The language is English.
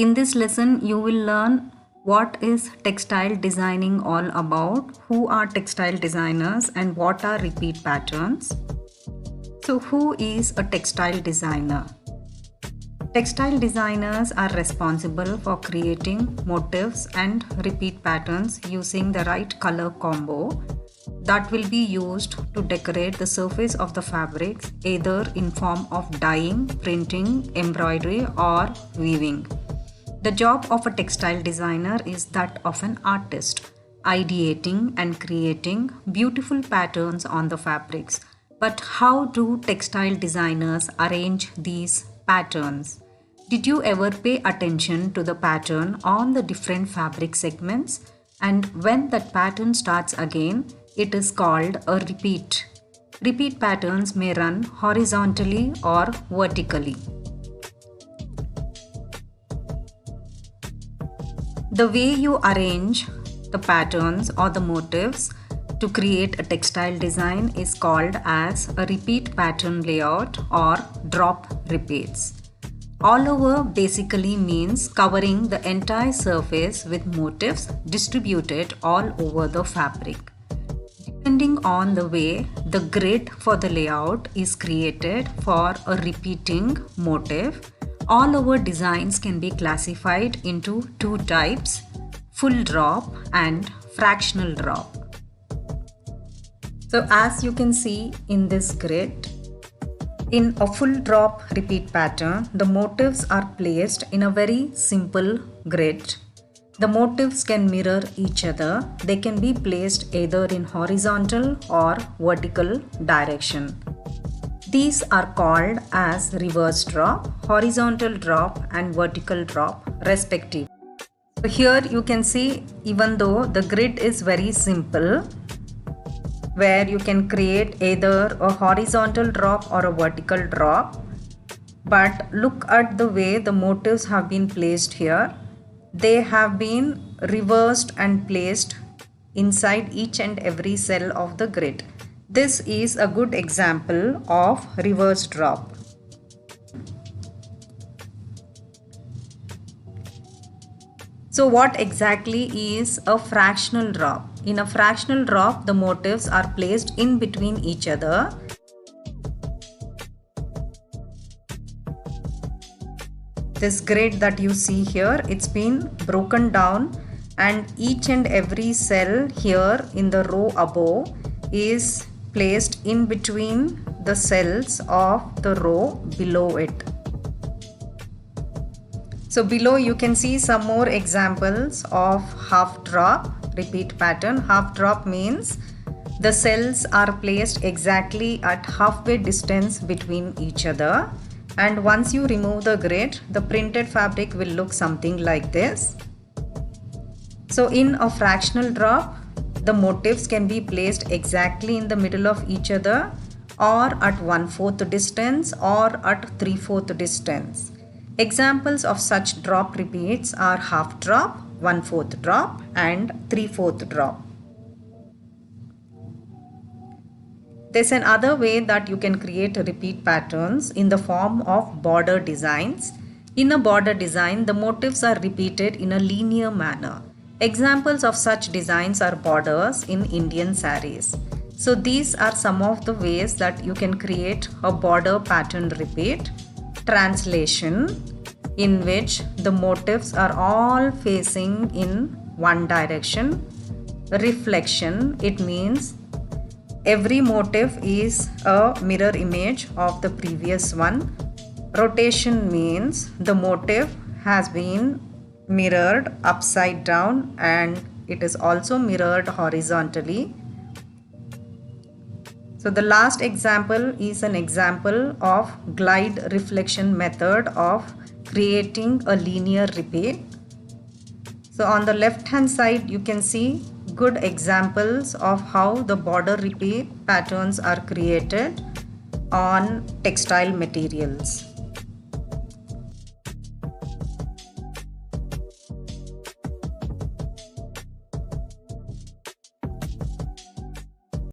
In this lesson, you will learn what is textile designing all about, who are textile designers, and what are repeat patterns. So, who is a textile designer? Textile designers are responsible for creating motifs and repeat patterns using the right color combo that will be used to decorate the surface of the fabrics either in form of dyeing, printing, embroidery or weaving. The job of a textile designer is that of an artist, ideating and creating beautiful patterns on the fabrics. But how do textile designers arrange these patterns? Did you ever pay attention to the pattern on the different fabric segments? And when that pattern starts again, it is called a repeat. Repeat patterns may run horizontally or vertically. The way you arrange the patterns or the motifs to create a textile design is called as a repeat pattern layout or drop repeats. All over basically means covering the entire surface with motifs distributed all over the fabric. Depending on the way the grid for the layout is created for a repeating motif, all over designs can be classified into two types, full drop and fractional drop. So as you can see in this grid, in a full drop repeat pattern, the motifs are placed in a very simple grid. The motifs can mirror each other. They can be placed either in horizontal or vertical direction. These are called as reverse drop, horizontal drop and vertical drop respectively. So here you can see, even though the grid is very simple, where you can create either a horizontal drop or a vertical drop, but look at the way the motifs have been placed here. They have been reversed and placed inside each and every cell of the grid. This is a good example of reverse drop. So what exactly is a fractional drop? In a fractional drop, the motifs are placed in between each other. This grid that you see here, it's been broken down and each and every cell here in the row above is placed in between the cells of the row below it. So below you can see some more examples of half drop repeat pattern. Half drop means the cells are placed exactly at halfway distance between each other, and once you remove the grid, the printed fabric will look something like this. So in a fractional drop, the motifs can be placed exactly in the middle of each other, or at 1/4 distance, or at 3/4 distance. Examples of such drop repeats are half drop, 1/4 drop and 3/4 drop. There's another way that you can create repeat patterns in the form of border designs. In a border design, the motifs are repeated in a linear manner. Examples of such designs are borders in Indian saris. So these are some of the ways that you can create a border pattern repeat. Translation, in which the motifs are all facing in one direction. Reflection, it means every motif is a mirror image of the previous one. Rotation means the motif has been mirrored upside down and it is also mirrored horizontally. So the last example is an example of glide reflection method of creating a linear repeat. So on the left hand side you can see good examples of how the border repeat patterns are created on textile materials.